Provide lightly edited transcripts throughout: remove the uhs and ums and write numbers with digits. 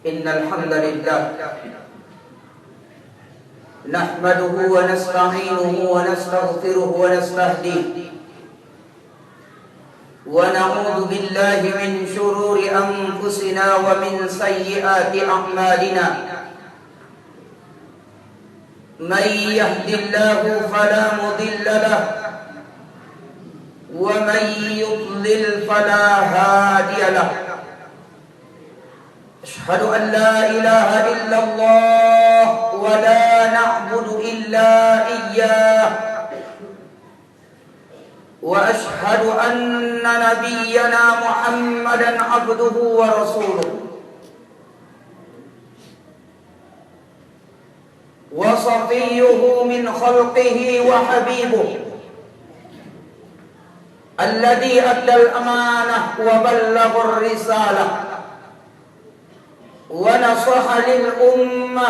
Innal hamdalillah nahmaduhu wa nasta'inuhu wa nastaghfiruhu wa nastahdihi wa na'udzu billahi min shururi anfusina wa min sayyiati a'malina. Man yahdihillahu fala mudilla lahu wa man yudlil fala hadiya lahu. أشهد أن لا إله إلا الله ولا نعبد إلا إياه وأشهد أن نبينا محمدا عبده ورسوله وصفيه من خلقه وحبيبه الذي أدى الأمانة وبلغ الرسالة ونصح للأمة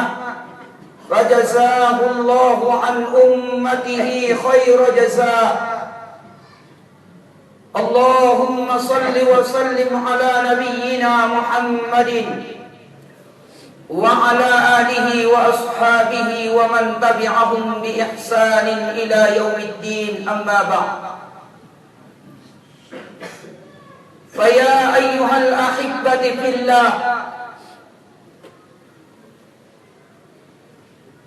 فجزاه الله عن أمته خير جزاء. اللهم صل وسلم على نبينا محمد وعلى آله وأصحابه ومن تبعهم بإحسان إلى يوم الدين. أما بعد، فيا أيها الأحبة في الله،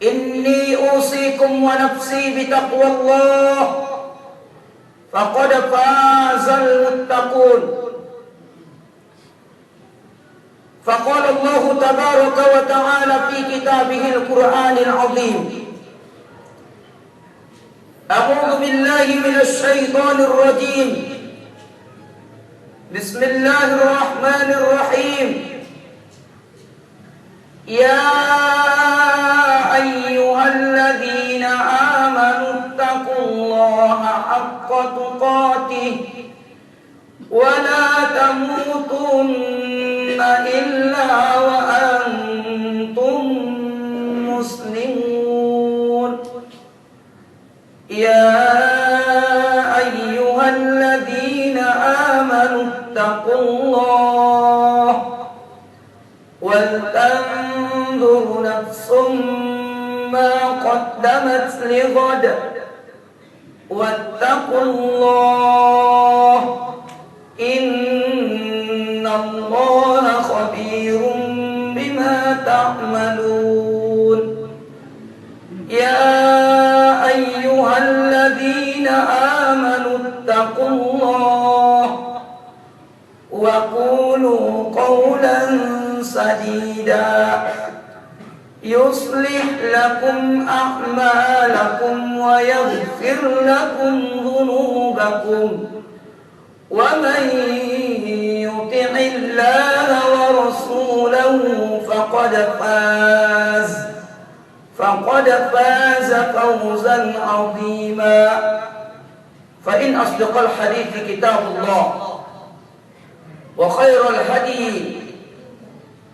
إني أوصيكم ونفسي بتقوى الله فقد فاز المتقون. فقال الله تبارك وتعالى في كتابه القرآن العظيم: أعوذ بالله من الشيطان الرجيم، بسم الله الرحمن الرحيم. يا أيها الذين آمنوا اتقوا الله حق تقاته ولا تموتن إلا وأنتم مسلمون. يا أيها الذين آمنوا اتقوا الله ولتنظر نفس ما قدمت لغد واتقوا الله إن الله خبير بما تعملون. يا أيها الذين آمنوا اتقوا الله وقولوا قولا سديدا يصلح لكم أعمالكم ويغفر لكم ذنوبكم ومن يطع الله ورسوله فقد فاز فوزا عظيما. فإن أصدق الحديث كتاب الله وخير الهدي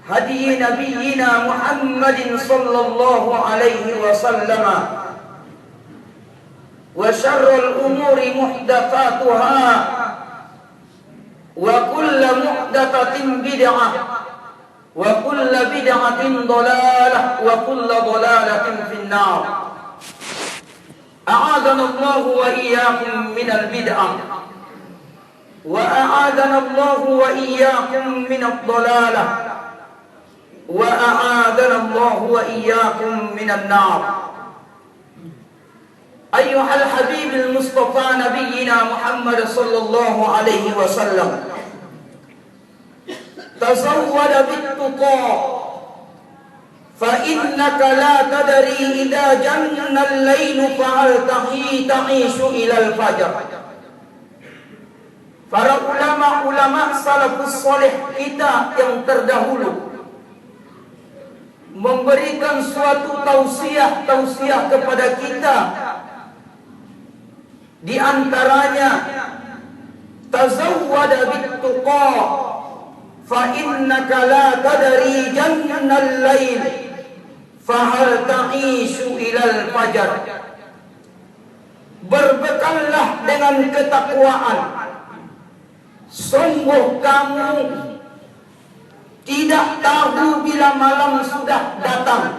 هدي نبينا محمد صلى الله عليه وسلم وشر الأمور محدثاتها وكل محدثة بدعة وكل بدعة ضلالة وكل ضلالة في النار. أعاذنا الله وإياكم من البدعة وأعاذنا الله وإياكم من الضلالة وأعاذنا الله وإياكم من النار. أيها الحبيب المصطفى نبينا محمد صلى الله عليه وسلم، تزود بالتقى فإنك لا تدري إذا جن الليل فهل تعيش إلى الفجر. Para ulama salafus salih kita yang terdahulu memberikan suatu tausiah kepada kita, di antaranya tazawwad bittuqa fa innaka la tadri jannal lail fahal ta'ishu ilal fajar. Berbekallah dengan ketakwaan, sungguh kamu tidak tahu bila malam sudah datang.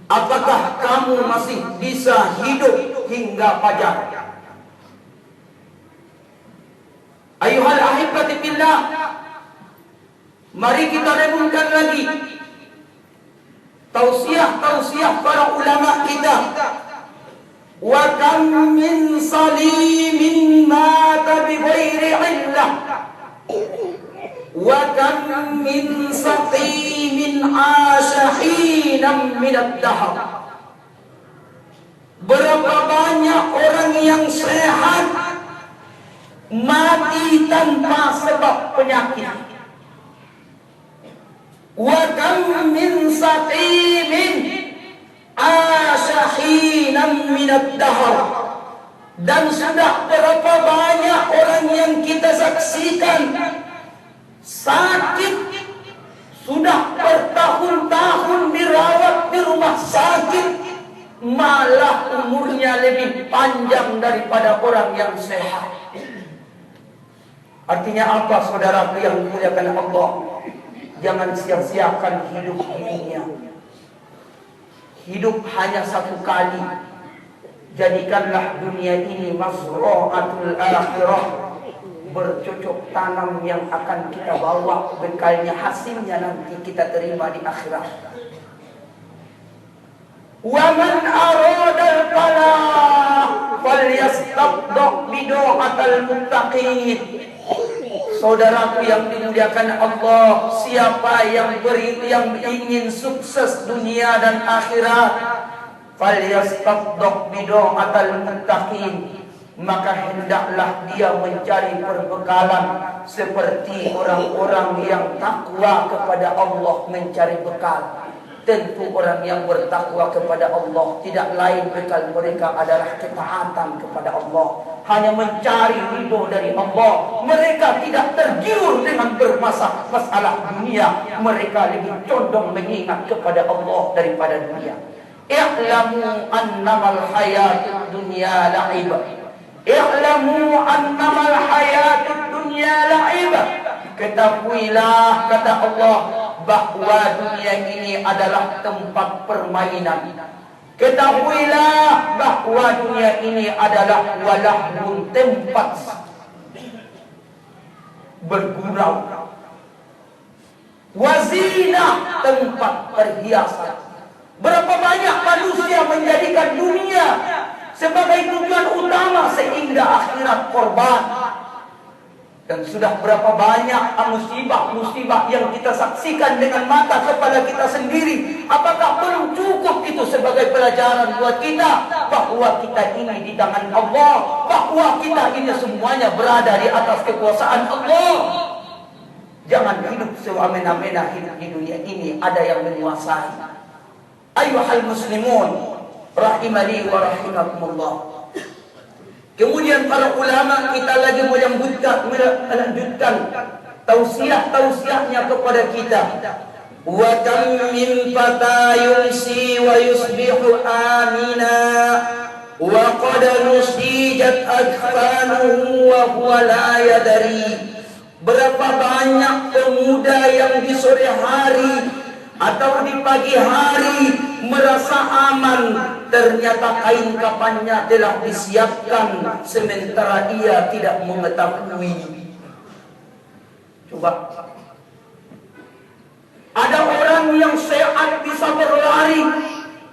Apakah kamu masih bisa hidup hingga fajar? Ayuhal ahibati billah, mari kita renungkan lagi tausiah para ulama kita. Wa kam min salimin mata bi ghairi illah, wa kam min saqimin asha hinam min ad-dahr. Berapa banyak orang yang sehat mati tanpa sebab penyakit. Wa kam min saqimin asyahinan minad dahr. Dan sudah berapa banyak orang yang kita saksikan sakit, sudah bertahun-tahun dirawat di rumah sakit, malah umurnya lebih panjang daripada orang yang sehat. Artinya apa, saudara yang dimuliakan Allah? Jangan sia-siakan hidup dunia. Hidup hanya satu kali. Jadikanlah dunia ini mazra'atul akhirah, bercocok tanam yang akan kita bawa bekalnya, hasilnya nanti kita terima di akhirat. Wa man arada al-falah falyastabdaq bidu'atal muttaqin. Saudaraku yang dimuliakan Allah, siapa yang ingin sukses dunia dan akhirat, falyastabdaq bidu'atal muttaqin, maka hendaklah dia mencari perbekalan seperti orang-orang yang takwa kepada Allah mencari bekal. Tentu orang yang bertakwa kepada Allah, tidak lain bekal mereka adalah ketaatan kepada Allah, hanya mencari ridho dari Allah. Mereka tidak tergiur dengan bermasalah dunia, mereka lebih condong mengingat kepada Allah daripada dunia. I'lamu annamal hayatud dunya la'ib. I'lamu annamal hayatud dunya la'ib. Ketahuilah, kata Allah, bahwa dunia ini adalah tempat permainan. Ketahuilah bahwa dunia ini adalah walahun, tempat bergurau, wazinah, tempat perhiasan. Berapa banyak manusia menjadikan dunia sebagai tujuan utama sehingga akhirat korban. Dan sudah berapa banyak musibah-musibah yang kita saksikan dengan mata kepala kita sendiri. Apakah belum cukup itu sebagai pelajaran buat kita bahwa kita ini di tangan Allah, bahwa kita ini semuanya berada di atas kekuasaan Allah. Jangan hidup semena-mena hidup di dunia ini, ada yang menguasai. Ayyuhal muslimun rahimani wa rahimakumullah. Kemudian para ulama kita lagi melanjutkan tausiah-tausiahnya kepada kita. Wa kam min fata yumsi wa yusbihu amina wa qad nusijat akfanuhu wa huwa la yadri. Berapa banyak pemuda yang di sore hari atau di pagi hari merasa aman, ternyata kain kafannya telah disiapkan sementara ia tidak mengetahui. Coba, ada orang yang sehat bisa berlari,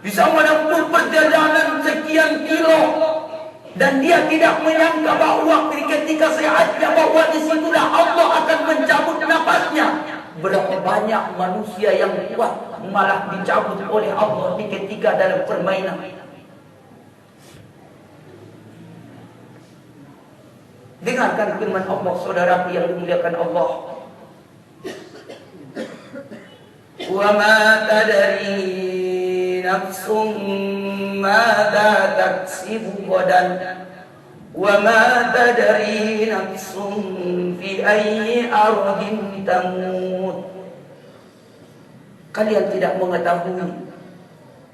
bisa menempuh perjalanan sekian kilo, dan dia tidak menyangka bahwa ketika sehatnya bahwa disitulah Allah akan mencabut nafasnya. Berapa banyak manusia yang kuat malah dicabut oleh Allah ketika dalam permainan. Dengarkan firman Allah, saudara yang dimuliakan Allah. Wa ma tadri nafsum madza taksibu ghadan wa ma tadri nafsum fi ayyi ardin tamut. Kalian tidak mengetahui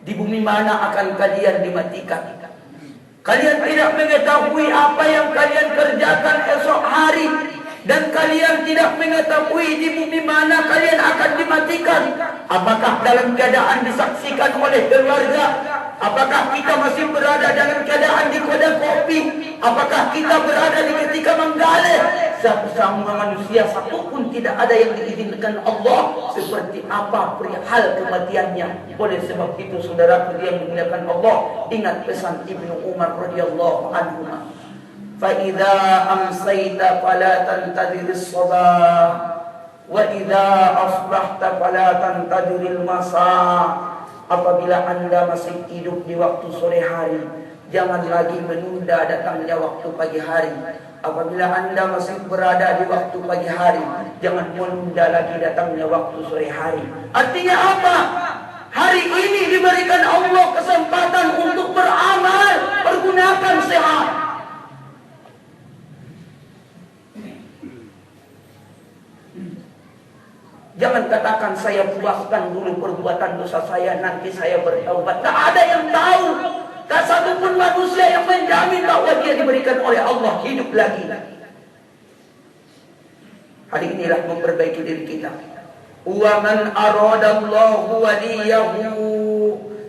di bumi mana akan kalian dimatikan. Kalian tidak mengetahui apa yang kalian kerjakan esok hari, dan kalian tidak mengetahui di bumi mana kalian akan Apakah dalam keadaan disaksikan oleh keluarga? Apakah kita masih berada dalam keadaan di kedai kopi? Apakah kita berada di ketika menggalak? Sesama manusia satu pun tidak ada yang diizinkan Allah. Seperti apa perihal kematiannya. Oleh sebab itu saudaraku yang dimuliakan Allah, ingat pesan Ibnu Umar radhiyallahu anhu. Fa idza amsayta fala tantadhiris sabah. Wa idza asbahta fala tantadhiril masa. Apabila anda masih hidup di waktu sore hari, jangan lagi menunda datangnya waktu pagi hari. Apabila anda masih berada di waktu pagi hari, jangan menunda lagi datangnya waktu sore hari. Artinya apa? Hari ini diberikan Allah kesempatan untuk beramal, pergunakan sehat. Jangan katakan saya puaskan dulu perbuatan dosa saya, nanti saya bertaubat. Tak ada yang tahu. Tak satu pun manusia yang menjamin bahwa dia diberikan oleh Allah hidup lagi. Hari inilah memperbaiki diri kita. Wa man aradallahu waliyahu.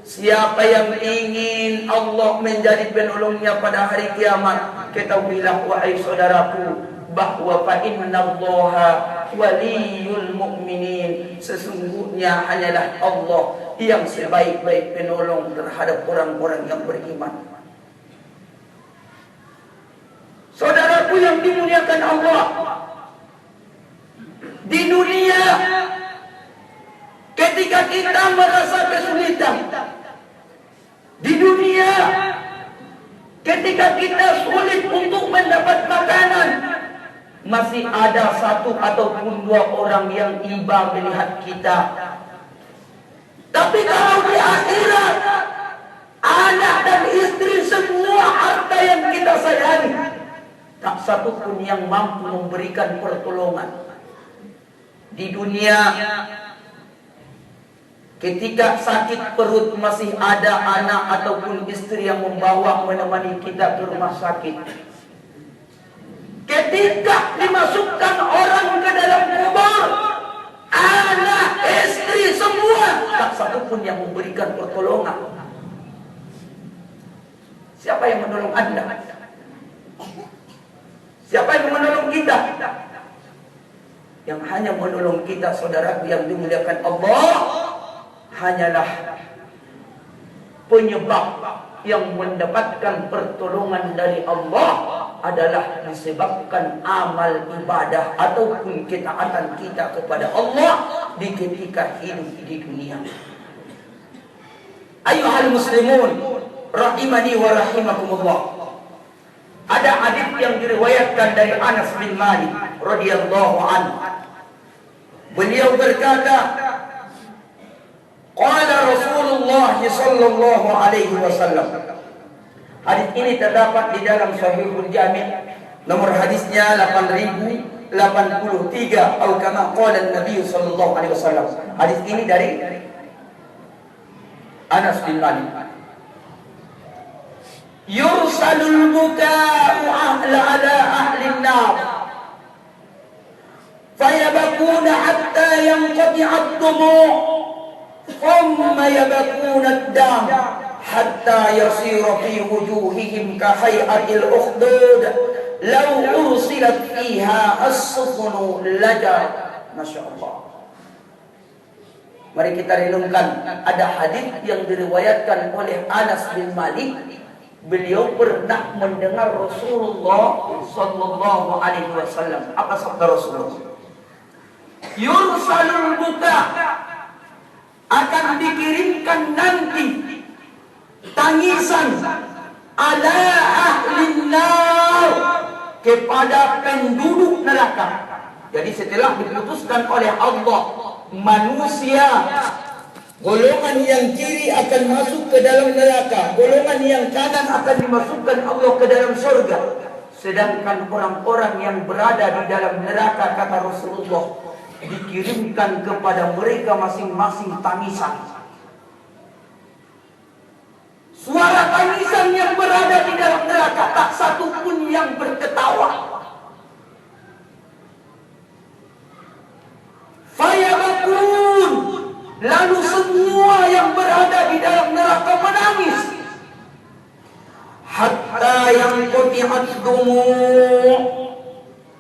Siapa yang ingin Allah menjadi penolongnya pada hari kiamat, ketahuilah wahai saudaraku, bahwa fa innallaha waliyul mu'minin. Sesungguhnya hanyalah Allah yang sebaik-baik penolong terhadap orang-orang yang beriman. Saudaraku yang dimuliakan Allah, di dunia ketika kita merasa kesulitan, di dunia ketika kita sulit untuk mendapat makanan, masih ada satu ataupun dua orang yang iba melihat kita. Tapi kalau di akhirat, anak dan istri, semua harta yang kita sayangi, tak satu pun yang mampu memberikan pertolongan. Di dunia, ketika sakit perut masih ada anak ataupun istri yang membawa menemani kita ke rumah sakit. Ketika dimasukkan orang ke dalam kubur, anak, istri, semua, tak satu pun yang memberikan pertolongan. Siapa yang menolong Anda? Siapa yang menolong kita? Yang hanya menolong kita, saudaraku yang dimuliakan Allah, hanyalah penyebab yang mendapatkan pertolongan dari Allah adalah disebabkan amal ibadah ataupun ketaatan kita kepada Allah di ketika hidup di dunia. Ayuhal muslimun rahimani wa rahimakumullah. Ada hadis yang diriwayatkan dari Anas bin Malik radhiyallahu anhu. Beliau berkata, qala Rasulullah sallallahu alaihi wasallam. Hadis ini terdapat di dalam Sahihul Jami', nomor hadisnya 8083, atau kama qala Nabi sallallahu alaihi wasallam. Hadis ini dari Anas bin Malik. Yursalul buka'u ala ahli an-nar fayabkuna hatta yanqati'a ad-dumu' thumma yabkuna ad-dam hatta yasira fi wujuhihim ka hay'atil ukhdud law ursilat fiha as-sufunu lajar. Masya Allah. Mari kita renungkan, ada hadis yang diriwayatkan oleh Anas bin Malik. Beliau pernah mendengar Rasulullah sallallahu alaihi wasallam. Apa sabda Rasulullah? Yursalul buka, akan dikirimkan nanti tangisan ala ahli nar, kepada penduduk neraka. Jadi setelah diputuskan oleh Allah, manusia golongan yang kiri akan masuk ke dalam neraka, golongan yang kanan akan dimasukkan Allah ke dalam surga. Sedangkan orang-orang yang berada di dalam neraka, kata Rasulullah, dikirimkan kepada mereka masing-masing tangisan. Suara tangisan yang berada di dalam neraka, tak satu pun yang berketawa. Fayabakun Lalu semua yang berada di dalam neraka menangis. Hatta yang quti'at dumu',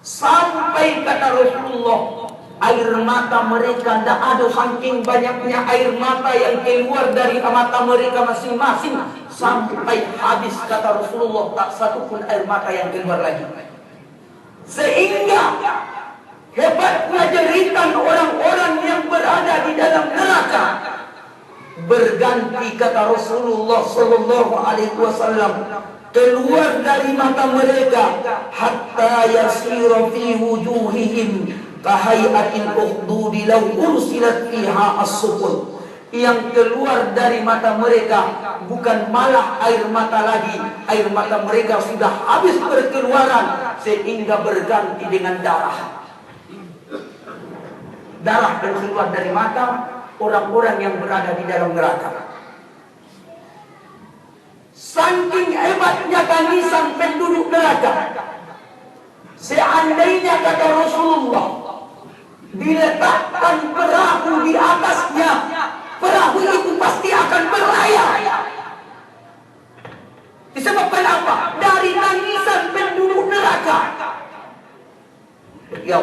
sampai kata Rasulullah, air mata mereka tidak ada, saking banyaknya air mata yang keluar dari mata mereka masing-masing, sampai habis kata Rasulullah, tak satu pun air mata yang keluar lagi. Sehingga hebatnya jeritan orang-orang yang berada di dalam neraka berganti kata Rasulullah sallallahu alaihi wasallam, keluar dari mata mereka hatta yasira fi wujuhihim kahayatil ukhdudi law ursilat fiha as-sufun. Yang keluar dari mata mereka bukan malah air mata lagi, air mata mereka sudah habis berkeluaran sehingga berganti dengan darah. Darah yang keluar dari mata orang-orang yang berada di dalam neraka. Saking hebatnya tangisan penduduk neraka, seandainya kata Rasulullah diletakkan perahu di atasnya, perahu itu pasti akan berlayar. Disebabkan apa? Dari tangisan penduduk neraka. Ya,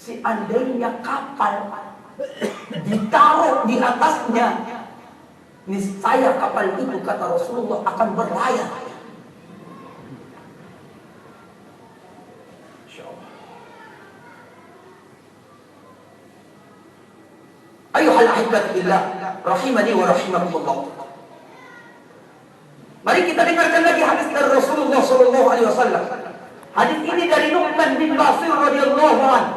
seandainya kapal ditaruh di atasnya, niscaya kapal itu kata Rasulullah akan berlayar. Ayuhal ahibbat billah, rahimani wa rahimakumullah. Mari kita dengarkan lagi hadis dari Rasulullah sallallahu alaihi wasallam. Hadis ini dari Nu'man bin Bashir radhiyallahu anhu.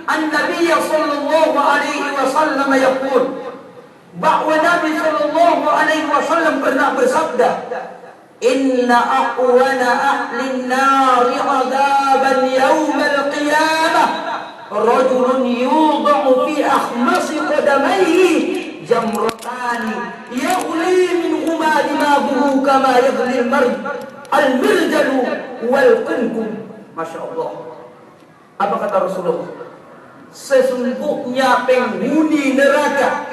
An-Nabiy sallallahu alaihi wasallam yaqul, bahwa Nabi sallallahu alaihi wasallam pernah bersabda, inna aqwana ahli an-nar 'adaban yawm al-qiyamah rajulun yudha'u fi akhmasi qadamayhi jamratani yaghli minhuma dimaguhu kama yaghli al-mirjalu wal qunkum. Masya Allah. Apa kata Rasulullah? Sesungguhnya penghuni neraka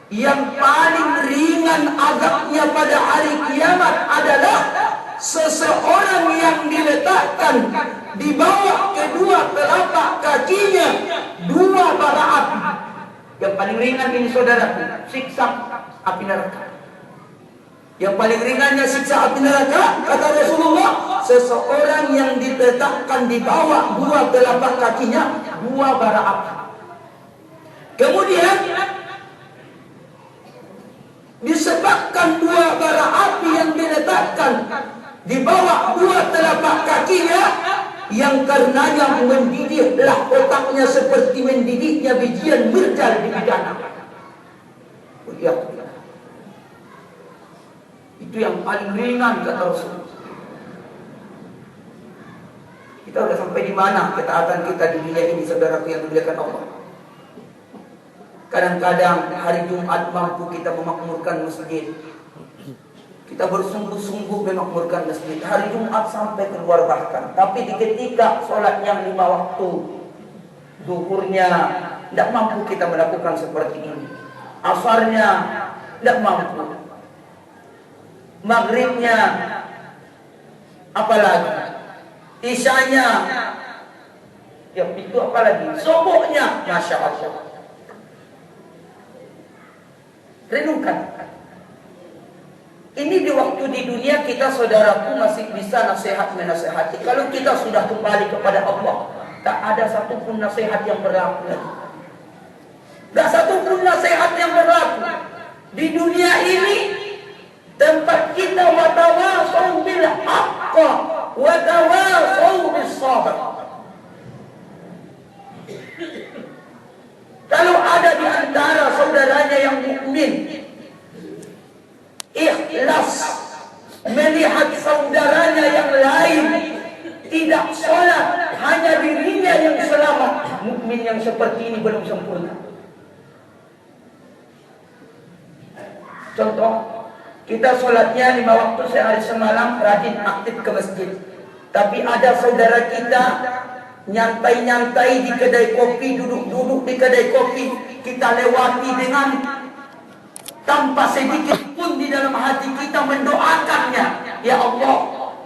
yang paling ringan azabnya pada hari kiamat adalah seseorang yang diletakkan di bawah kedua telapak kakinya dua bara api. Yang paling ringan ini saudara, siksa api neraka. Yang paling ringannya siksa api neraka kata Rasulullah, seseorang yang diletakkan di bawah dua telapak kakinya dua bara api. Kemudian disebabkan dua bara api yang diletakkan di bawah dua telapak kakinya, yang karenanya mendidihlah otaknya seperti mendidihnya bijian mirjal di bidana. Itu yang paling ringan kata Rasul. Kita sudah sampai di mana ketaatan kita di dunia ini, saudaraku yang dimuliakan Allah. Kadang-kadang hari Jumat mampu kita memakmurkan masjid. Kita bersungguh-sungguh memakmurkan masjid hari Jumat sampai keluar bahkan. Tapi di ketika sholat yang 5 waktu, zuhurnya tidak mampu kita melakukan seperti ini. Asarnya tidak mampu. Maghribnya apalagi, isyanya ya itu apalagi, subuhnya masya Allah. Renungkan. Ini di waktu di dunia kita saudaraku masih bisa nasihat menasehati. Kalau kita sudah kembali kepada Allah, tak ada satupun nasihat yang berlaku. Tak satupun nasihat yang berlaku. Di dunia ini tempat kita watawasau bil haqq watawasau bis sabr. Kalau ada di antara saudaranya yang mukmin ikhlas melihat saudaranya yang lain tidak sholat, hanya dirinya yang selamat, mukmin yang seperti ini belum sempurna. Contoh, kita sholatnya 5 waktu sehari semalam, rajin aktif ke masjid. Tapi ada saudara kita nyantai-nyantai di kedai kopi, duduk-duduk di kedai kopi, kita lewati dengan tanpa sedikit pun di dalam hati kita mendoakannya. Ya Allah,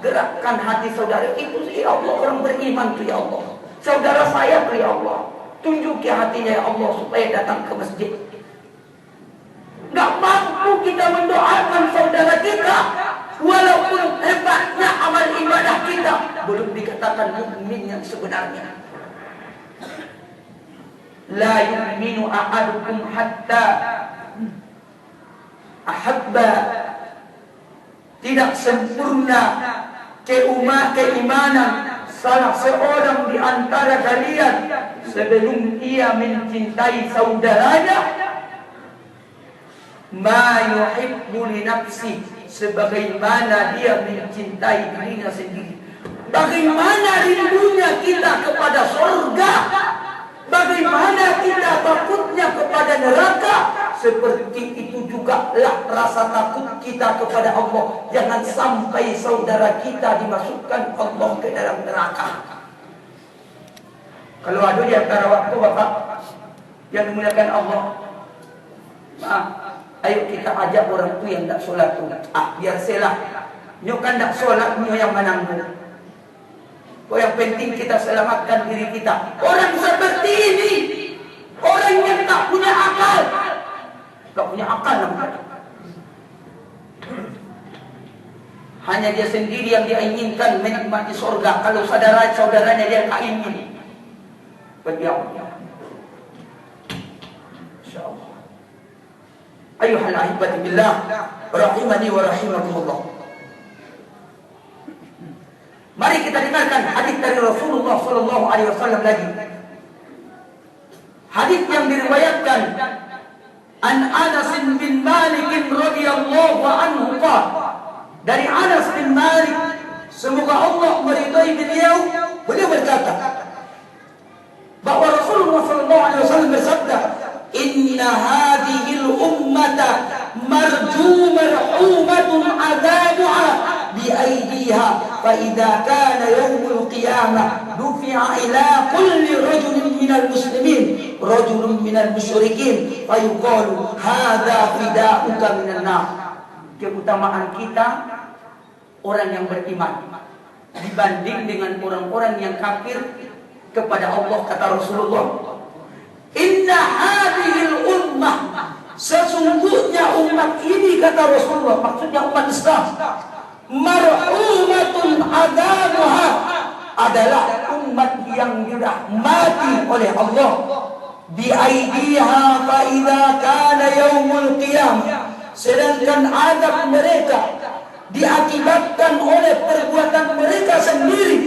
gerakkan hati saudara itu, ya Allah, orang beriman tuh ya Allah. Saudara saya tuh ya Allah, tunjuki hatinya ya Allah supaya datang ke masjid. Gak mampu kita mendoakan saudara kita, walaupun hebatnya amal ibadah kita, belum dikatakan mukmin yang sebenarnya. La yu'minu ahadukum hatta ahabba. Tidak sempurna keimanan salah seorang di antara kalian sebelum ia mencintai saudaranya ma yuhibbu li nafsi, sebagaimana dia mencintai dirinya sendiri. Bagaimana rindunya kita kepada surga, bagaimana kita takutnya kepada neraka, seperti itu juga lah rasa takut kita kepada Allah. Jangan sampai saudara kita dimasukkan Allah ke dalam neraka. Kalau ada di antara waktu Bapak yang dimuliakan Allah, ayo kita ajak orang tu yang tak solat tu. Biar selah. Nyo kan tak solat, nyo yang menanggung. Yang penting kita selamatkan diri kita. Orang seperti ini, orang yang tak punya akal, tak punya akal namanya. Hanya dia sendiri yang dia inginkan menikmati surga. Kalau saudara-saudaranya dia tak ingin. Berdiam. InsyaAllah. Ayuhal ahibati billah, rahimani wa rahimakumullah. Mari kita dengarkan hadis dari Rasulullah sallallahu alaihi wasallam lagi. Hadis yang diriwayatkan an Anas bin Malik radhiyallahu anhu qala, dari Anas bin Malik, semoga Allah meridai beliau berkata bahwa Rasulullah sallallahu alaihi wasallam bersabda, inna hadhil ummata marhumatun adabuha biaidiha fa idza kana yaumul qiyamah dufi'a ila kulli rajulin minal muslimin rajulun minal musyrikin fa yuqalu hadza fida'uka minan nar. Keutamaan kita orang yang beriman dibanding dengan orang-orang yang kafir kepada Allah. Kata Rasulullah, inna hadhil ummah, sesungguhnya umat ini, kata Rasulullah, maksudnya umat Islam, marhumatun adamuha, adalah umat yang sudah mati oleh Allah, biaidiha fa idza kana yaumul qiyamah, sedangkan adab mereka diakibatkan oleh perbuatan mereka sendiri.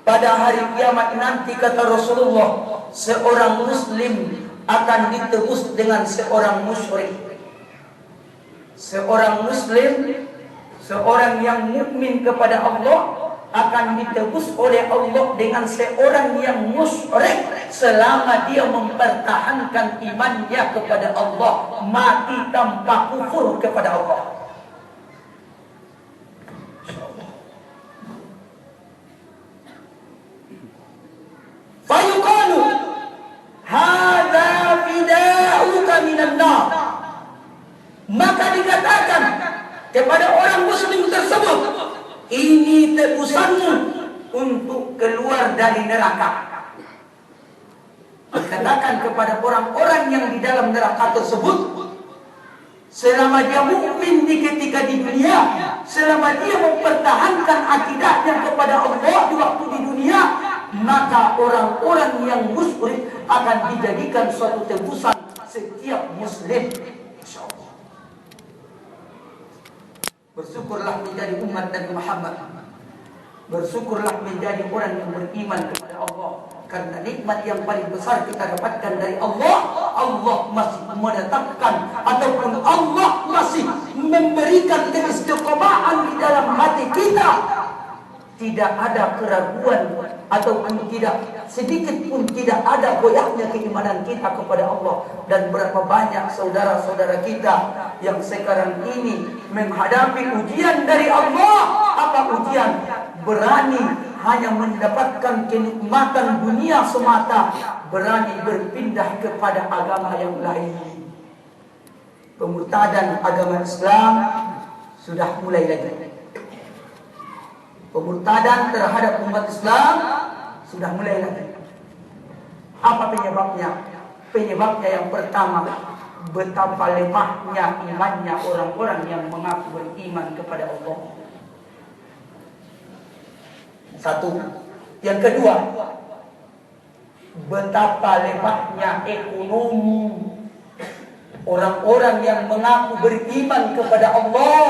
Pada hari kiamat nanti, kata Rasulullah, seorang muslim akan ditebus dengan seorang musyrik. Seorang muslim, seorang yang mukmin kepada Allah, akan ditebus oleh Allah dengan seorang yang musyrik selama dia mempertahankan imannya kepada Allah, mati tanpa kufur kepada Allah. Fayuqalu hadza fida'uka minan nar, maka dikatakan kepada orang muslim tersebut, ini tebusanmu untuk keluar dari neraka. Dikatakan kepada orang-orang yang di dalam neraka tersebut, selama dia mukmin di ketika di dunia, selama dia mempertahankan akidahnya kepada Allah di waktu di dunia, maka orang-orang yang musyrik akan dijadikan suatu tebusan setiap muslim. Insyaallah. Bersyukurlah menjadi umat Nabi Muhammad. Bersyukurlah menjadi orang yang beriman kepada Allah. Karena nikmat yang paling besar kita dapatkan dari Allah, Allah masih menetapkan ataupun Allah masih memberikan keistiqomahan di dalam hati kita. Tidak ada keraguan ataupun tidak sedikit pun tidak ada goyahnya keimanan kita kepada Allah. Dan berapa banyak saudara-saudara kita yang sekarang ini menghadapi ujian dari Allah. Apa ujian? berani hanya mendapatkan kenikmatan dunia semata, berani berpindah kepada agama yang lain. Pemurtadan agama Islam sudah mulai lagi. Pemurtadan terhadap umat Islam sudah mulai lagi. Apa penyebabnya? Penyebabnya yang pertama, betapa lemahnya imannya orang-orang yang mengaku beriman kepada Allah. Satu. Yang kedua, betapa lemahnya ekonomi orang-orang yang mengaku beriman kepada Allah,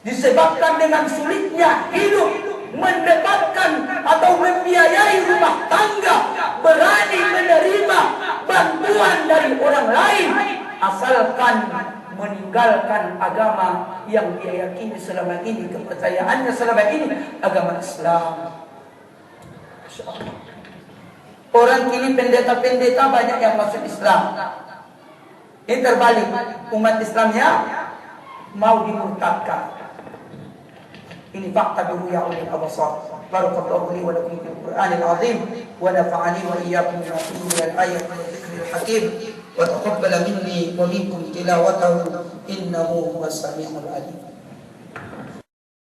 disebabkan dengan sulitnya hidup, mendapatkan atau membiayai rumah tangga, berani menerima bantuan dari orang lain, asalkan meninggalkan agama yang dia yakini selama ini, kepercayaannya selama ini, agama Islam. Orang kini pendeta-pendeta banyak yang masuk Islam. Ini terbalik, umat Islamnya mau dimurtadkan. Ini fakta biruya ulil absar. Barakallahu li wa lakum fil Qur'anil azim wa nafa'ani wa iyyakum bima fihi minal ayati wa dzikril hakim wa taqabbala minni wa minkum tilawatahu innahu huwas samiul alim.